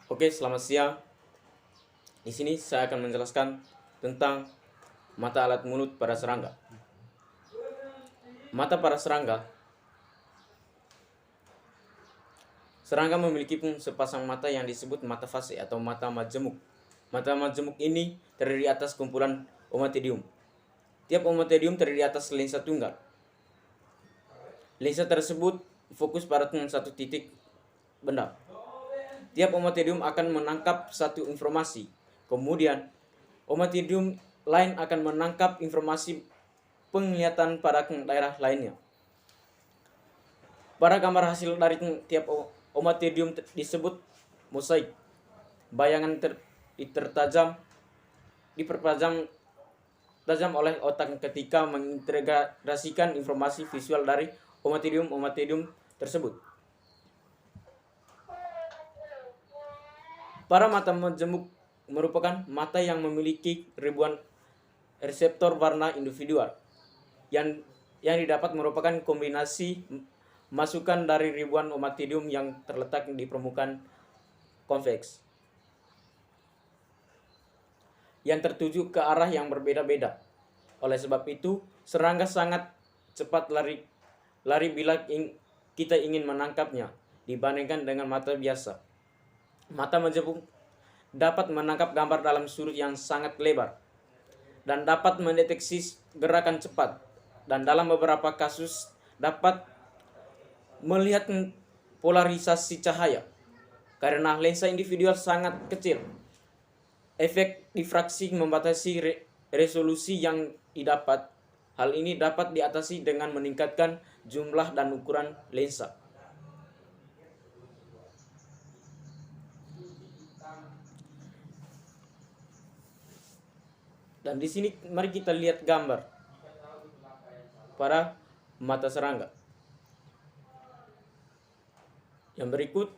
Oke, selamat siang. Di sini saya akan menjelaskan tentang mata alat mulut pada serangga. Mata pada serangga. Serangga memiliki sepasang mata yang disebut mata fase atau mata majemuk. Mata majemuk ini terdiri atas kumpulan ommatidium. Tiap ommatidium terdiri atas lensa tunggal. Lensa tersebut fokus pada satu titik benda. Tiap ommatidium akan menangkap satu informasi. Kemudian, ommatidium lain akan menangkap informasi penglihatan pada daerah lainnya. Pada gambar hasil dari tiap ommatidium disebut mosaik. Bayangan dipertajam oleh otak ketika mengintegrasikan informasi visual dari ommatidium tersebut. Para mata majemuk merupakan mata yang memiliki ribuan reseptor warna individual yang didapat merupakan kombinasi masukan dari ribuan ommatidium yang terletak di permukaan konveks yang tertuju ke arah yang berbeda-beda. Oleh sebab itu, serangga sangat cepat lari bila kita ingin menangkapnya dibandingkan dengan mata biasa. Mata majemuk dapat menangkap gambar dalam sudut yang sangat lebar dan dapat mendeteksi gerakan cepat, dan dalam beberapa kasus dapat melihat polarisasi cahaya. Karena lensa individual sangat kecil, efek difraksi membatasi resolusi yang didapat. Hal ini dapat diatasi dengan meningkatkan jumlah dan ukuran lensa. Dan di sini mari kita lihat gambar pada mata serangga. Yang berikut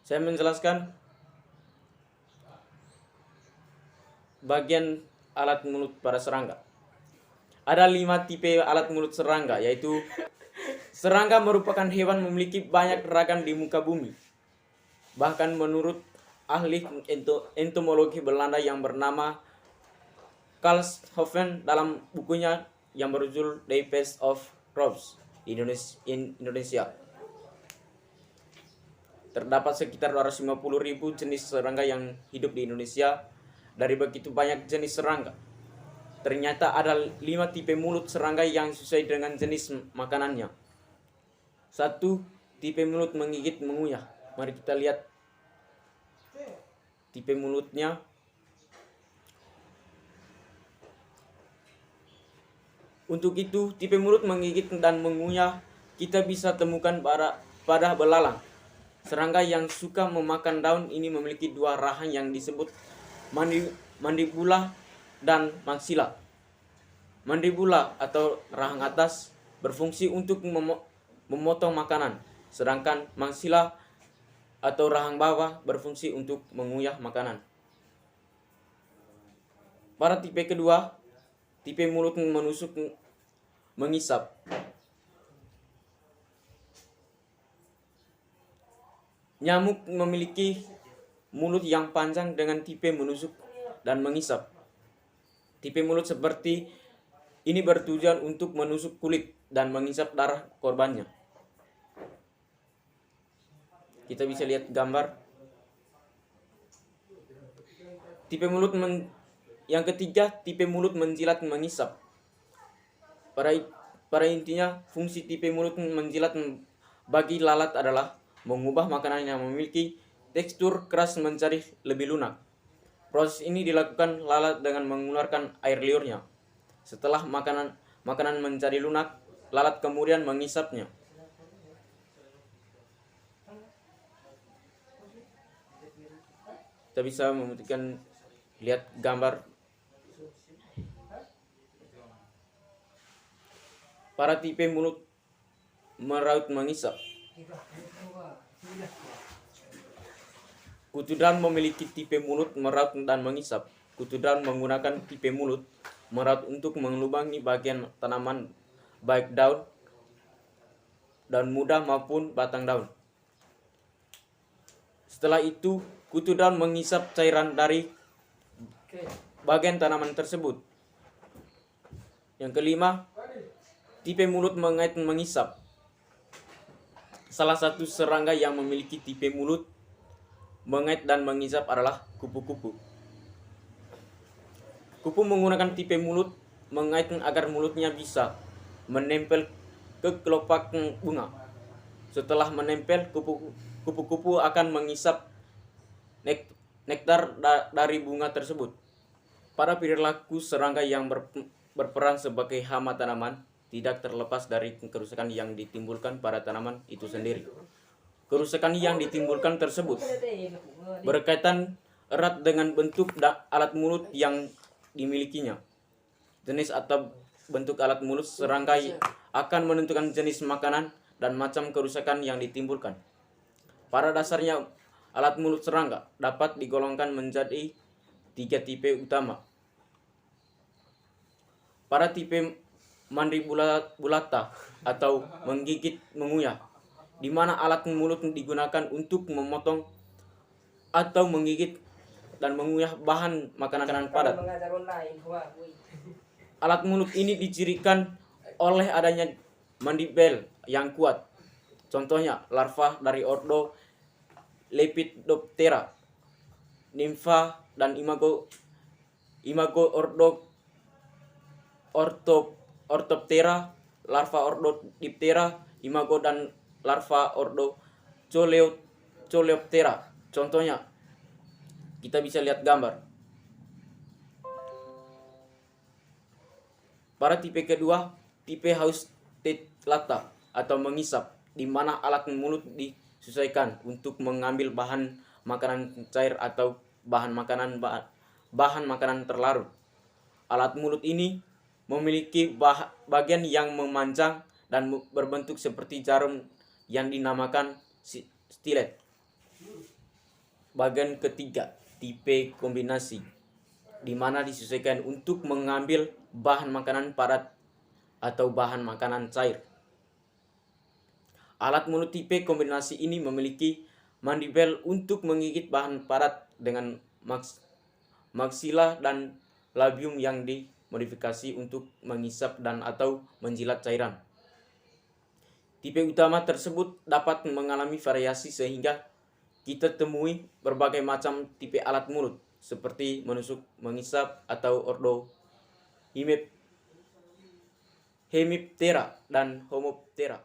saya menjelaskan bagian alat mulut pada serangga. Ada 5 tipe alat mulut serangga, yaitu serangga merupakan hewan memiliki banyak ragam di muka bumi. Bahkan menurut ahli entomologi Belanda yang bernama Carl Hoffen dalam bukunya yang berjudul The Pest of Crows in Indonesia, terdapat sekitar 250.000 jenis serangga yang hidup di Indonesia. Dari begitu banyak jenis serangga, ternyata ada 5 tipe mulut serangga yang sesuai dengan jenis makanannya. 1. Tipe mulut menggigit mengunyah. Mari kita lihat tipe mulutnya. Untuk itu, tipe mulut menggigit dan mengunyah kita bisa temukan pada belalang. Serangga yang suka memakan daun ini memiliki 2 rahang yang disebut mandibula dan maksila. Mandibula atau rahang atas berfungsi untuk memotong makanan, sedangkan maksila atau rahang bawah berfungsi untuk mengunyah makanan. Pada tipe kedua, tipe mulut menusuk mengisap. Nyamuk memiliki mulut yang panjang dengan tipe menusuk dan mengisap. Tipe mulut seperti ini bertujuan untuk menusuk kulit dan mengisap darah korbannya. Kita bisa lihat gambar. Tipe mulut yang ketiga, tipe mulut menjilat mengisap. Pada intinya, fungsi tipe mulut menjilat bagi lalat adalah mengubah makanan yang memiliki tekstur keras menjadi lebih lunak. Proses ini dilakukan lalat dengan mengeluarkan air liurnya. Setelah makanan menjadi lunak, lalat kemudian mengisapnya. Kita bisa membuktikan, lihat gambar. Para tipe mulut meraut mengisap. Kutu daun memiliki tipe mulut meraut dan mengisap. Kutu daun menggunakan tipe mulut meraut untuk melubangi bagian tanaman, baik daun muda maupun batang daun. Setelah itu, kutu daun mengisap cairan dari bagian tanaman tersebut. Yang kelima, tipe mulut mengisap. Salah satu serangga yang memiliki tipe mulut mengait dan mengisap adalah kupu-kupu. Kupu menggunakan tipe mulut mengait agar mulutnya bisa menempel ke kelopak bunga. Setelah menempel, kupu-kupu akan mengisap nektar dari bunga tersebut. Pada perilaku serangga yang berperan sebagai hama tanaman tidak terlepas dari kerusakan yang ditimbulkan pada tanaman itu sendiri. Kerusakan yang ditimbulkan tersebut berkaitan erat dengan bentuk alat mulut yang dimilikinya. Jenis atau bentuk alat mulut serangga akan menentukan jenis makanan dan macam kerusakan yang ditimbulkan. Pada dasarnya, alat mulut serangga dapat digolongkan menjadi 3 tipe utama. Pada tipe mandibulata atau menggigit mengunyah, di mana alat mulut digunakan untuk memotong atau menggigit dan mengunyah bahan makanan padat. Alat mulut ini dicirikan oleh adanya mandibel yang kuat. Contohnya, larva dari ordo Lepidoptera, Nympha dan imago Orthoptera, larva ordo Diptera, imago dan larva ordo Coleoptera. Contohnya, kita bisa lihat gambar. Pada tipe kedua, tipe Haustetlata atau mengisap, di mana alat mulut disesuaikan untuk mengambil bahan makanan cair atau bahan makanan terlarut. Alat mulut ini memiliki bagian yang memanjang dan berbentuk seperti jarum yang dinamakan stilet. Bagian ketiga, tipe kombinasi, di mana disesuaikan untuk mengambil bahan makanan padat atau bahan makanan cair. Alat mulut tipe kombinasi ini memiliki mandibel untuk menggigit bahan padat dengan maksila dan labium yang dimodifikasi untuk mengisap dan atau menjilat cairan. Tipe utama tersebut dapat mengalami variasi sehingga kita temui berbagai macam tipe alat mulut seperti menusuk, mengisap atau ordo Hemiptera dan Homoptera.